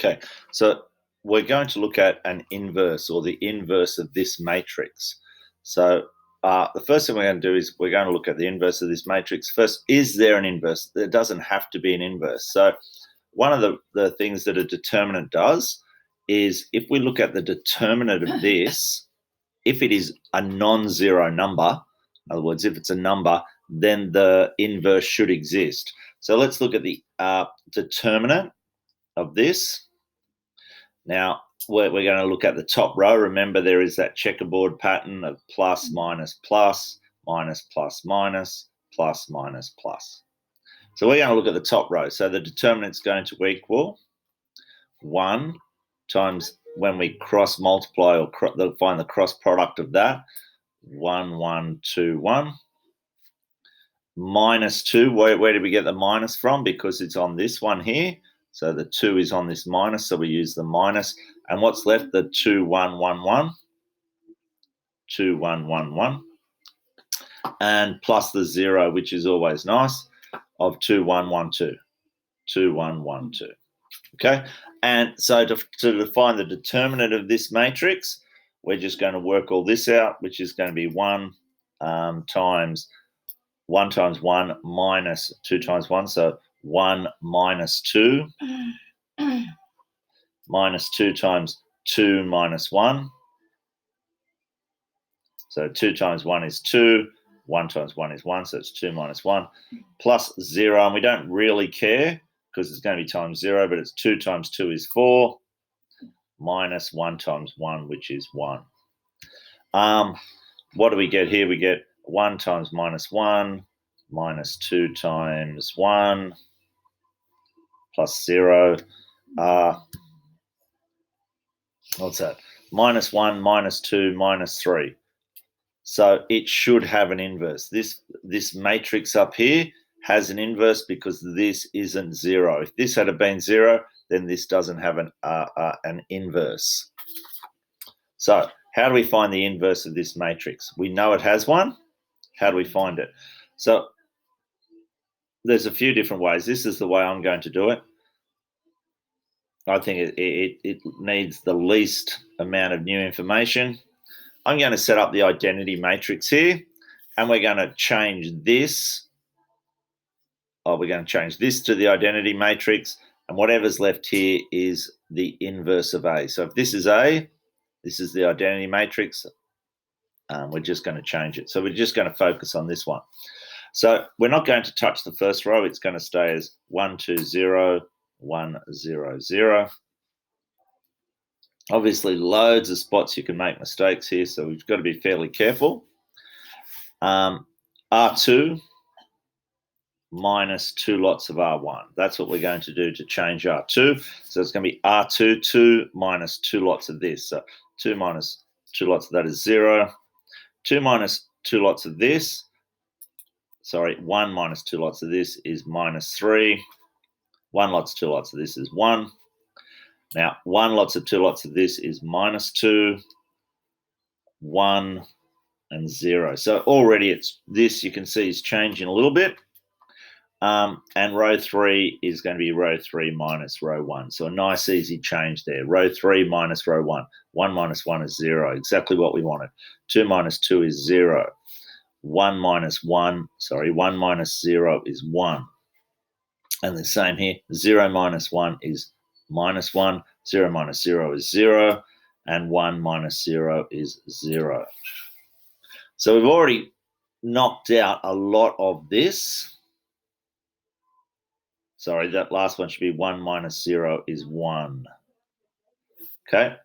Okay, so we're going to look at an inverse or the inverse of this matrix. So the first thing we're going to do is we're going to look at the inverse of this matrix. First, is there an inverse? There doesn't have to be an inverse. So one of the things that a determinant does is if we look at the determinant of this, if it is a non-zero number, in other words, if it's a number, then the inverse should exist. So let's look at the determinant of this. Now, we're going to look at the top row. Remember, there is that checkerboard pattern of plus, minus, plus, minus, plus, minus, plus, minus, plus. So we're going to look at the top row. So the determinant's going to equal 1 times, when we cross multiply or find the cross product of that, 1, 1, 2, 1. Minus 2, where did we get the minus from? Because it's on this one here. So the 2 is on this minus, so we use the minus. And what's left? The 2, 1, 1, 1. 2, 1, 1, 1. And plus the 0, which is always nice, of 2, 1, 1, 2. 2, 1, 1, 2. Okay? And so to define the determinant of this matrix, we're just going to work all this out, which is going to be 1 times 1 minus 2 times 1. So 1 minus 2 minus 2 times 2 minus 1. So 2 times 1 is 2. 1 times 1 is 1. So it's 2 minus 1 plus 0. And we don't really care because it's going to be times 0, but it's 2 times 2 is 4 minus 1 times 1, which is 1. What do we get here? We get 1 times minus 1 minus 2 times 1 plus 0. What's that? Minus 1, minus 2, minus 3. So it should have an inverse. This matrix up here has an inverse because this isn't 0. If this had been 0, then this doesn't have an inverse. So how do we find the inverse of this matrix? We know it has one. How do we find it? So there's a few different ways. This is the way I'm going to do it. I think it needs the least amount of new information. I'm going to set up the identity matrix here, and we're going to change this. We're going to change this to the identity matrix, and whatever's left here is the inverse of A. So if this is A, this is the identity matrix. We're just going to change it. So we're just going to focus on this one. So we're not going to touch the first row. It's going to stay as 1, 2, 0, 1, 0, 0. Obviously, loads of spots you can make mistakes here, so we've got to be fairly careful. R2 minus 2 lots of R1. That's what we're going to do to change R2. So it's going to be R2, 2 minus 2 lots of this. So 2 minus 2 lots of that is 0. 2 minus 2 lots of this. Sorry, 1 minus 2 lots of this is minus 3. 1 lots, 2 lots of this is 1. Now, 1 lots of 2 lots of this is minus 2, 1, and 0. So already it's this, you can see, is changing a little bit. And row 3 is going to be row 3 minus row 1. So a nice, easy change there. Row 3 minus row 1. 1 minus 1 is 0, exactly what we wanted. 2 minus 2 is 0. 1 minus 0 is 1. And the same here, 0 minus 1 is minus 1, 0 minus 0 is 0, and 1 minus 0 is 0. So we've already knocked out a lot of this. Sorry, that last one should be 1 minus 0 is 1. Okay.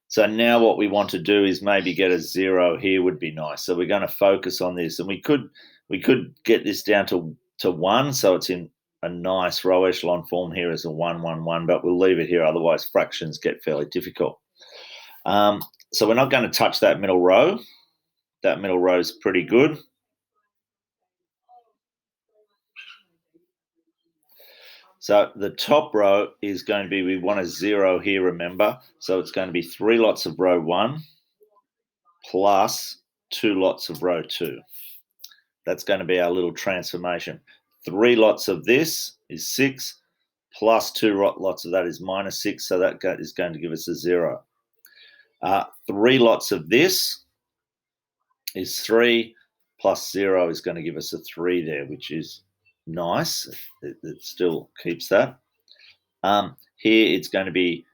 So now what we want to do is maybe get a 0 here would be nice. So we're going to focus on this. And we could get this down to 1, so it's in a nice row echelon form here as a 1, 1, 1, but we'll leave it here. Otherwise, fractions get fairly difficult. So we're not going to touch that middle row. That middle row is pretty good. So the top row is going to be, we want a 0 here, remember. So it's going to be 3 lots of row 1 plus 2 lots of row 2. That's going to be our little transformation. 3 lots of this is 6 plus 2 lots of that is minus 6, so that is going to give us a 0. 3 lots of this is 3, plus 0 is going to give us a 3 there, which is nice. It still keeps that. Here it's going to be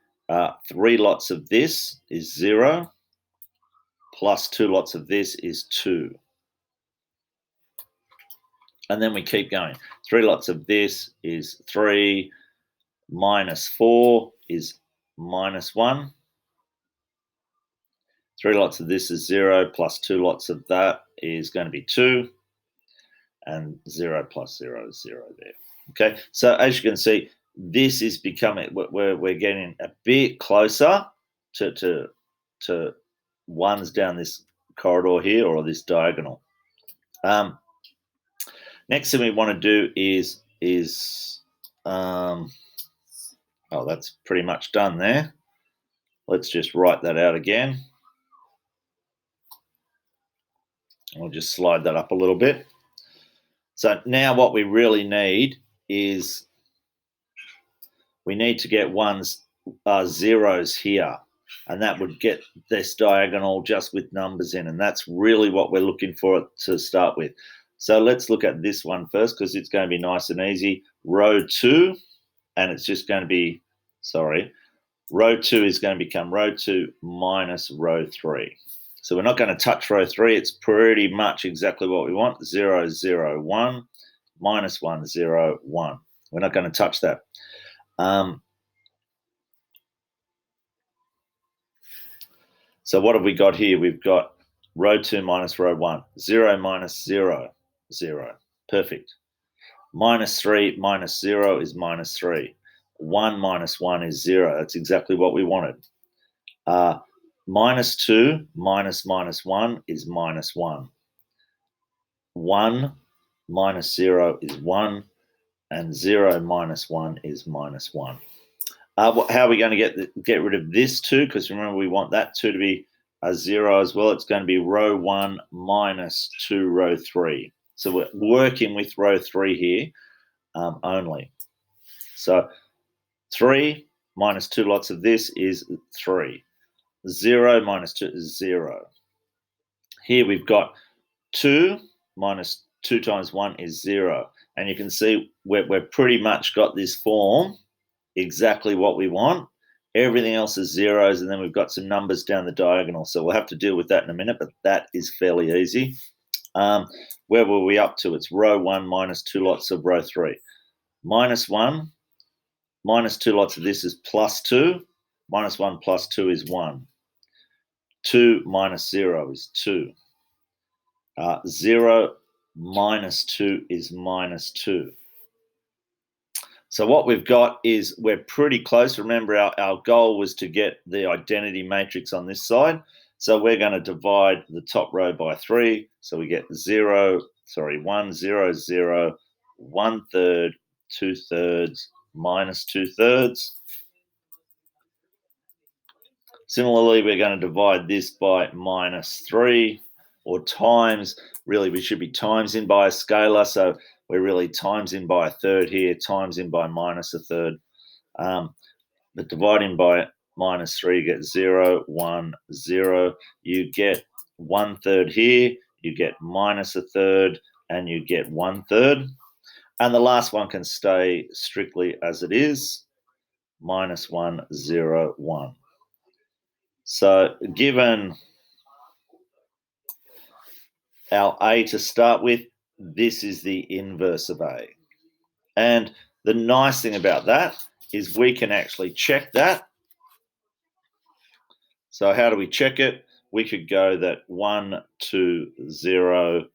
3 lots of this is 0, plus 2 lots of this is 2. And then we keep going. 3 lots of this is 3, minus 4 is minus 1. 3 lots of this is 0, plus 2 lots of that is going to be 2. And 0 plus 0 is 0 there. Okay, so as you can see, this is becoming, we're getting a bit closer to ones down this corridor here, or this diagonal. Next thing we want to do is oh, that's pretty much done there. Let's just write that out again. I'll just slide that up a little bit. So now what we really need is we need to get zeros here, and that would get this diagonal just with numbers in, and that's really what we're looking for to start with. So let's look at this one first, because it's going to be nice and easy. Row 2, and it's just going to be, row 2 is going to become row 2 minus row 3. So we're not going to touch row 3. It's pretty much exactly what we want. 0, 0, 1, minus 1, 0, 1. We're not going to touch that. So what have we got here? We've got row 2 minus row 1. 0 minus 0, 0. Perfect. Minus 3 minus 0 is minus 3. 1 minus 1 is 0. That's exactly what we wanted. Minus 2 minus minus 1 is minus 1. 1 minus 0 is 1. And 0 minus 1 is minus 1. How are we going to get rid of this 2? Because remember, we want that 2 to be a 0 as well. It's going to be row 1 minus 2 row 3. So we're working with row 3 here only. So 3 minus 2 lots of this is 3. 0 minus 2 is 0. Here we've got 2 minus 2 times 1 is 0. And you can see we're pretty much got this form, exactly what we want. Everything else is zeros, and then we've got some numbers down the diagonal. So we'll have to deal with that in a minute, but that is fairly easy. Where were we up to? It's row 1 minus 2 lots of row 3. Minus 1 minus 2 lots of this is plus 2. Minus 1 plus 2 is 1. 2 minus 0 is 2. 0 minus 2 is minus 2. So what we've got is we're pretty close. Remember, our goal was to get the identity matrix on this side. So we're going to divide the top row by 3. So we get 1, 0, 0, 1/3, 2/3, minus 2/3. Similarly, we're going to divide this by minus 3, or times. Really, we should be times in by a scalar. So we're really times in by a 1/3 here, times in by minus a 1/3. But dividing by minus 3, you get 0, 1, 0. You get 1/3 here, you get minus a 1/3, and you get 1/3. And the last one can stay strictly as it is, minus 1, 0, 1. So given our A to start with, this is the inverse of A. And the nice thing about that is we can actually check that. So how do we check it? We could go that 1, 2, 0,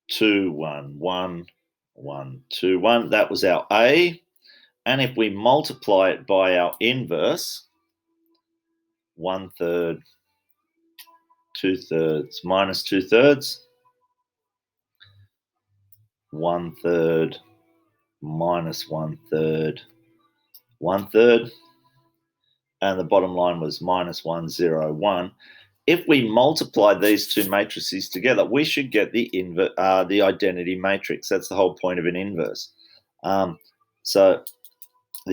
2, 1, 1, 1, 2, 1. That was our A. And if we multiply it by our inverse, 1/3, 2/3, minus 2/3, 1/3, minus 1/3, 1/3, and the bottom line was minus 1, 0, 1. If we multiply these two matrices together, we should get the identity matrix. That's the whole point of an inverse. So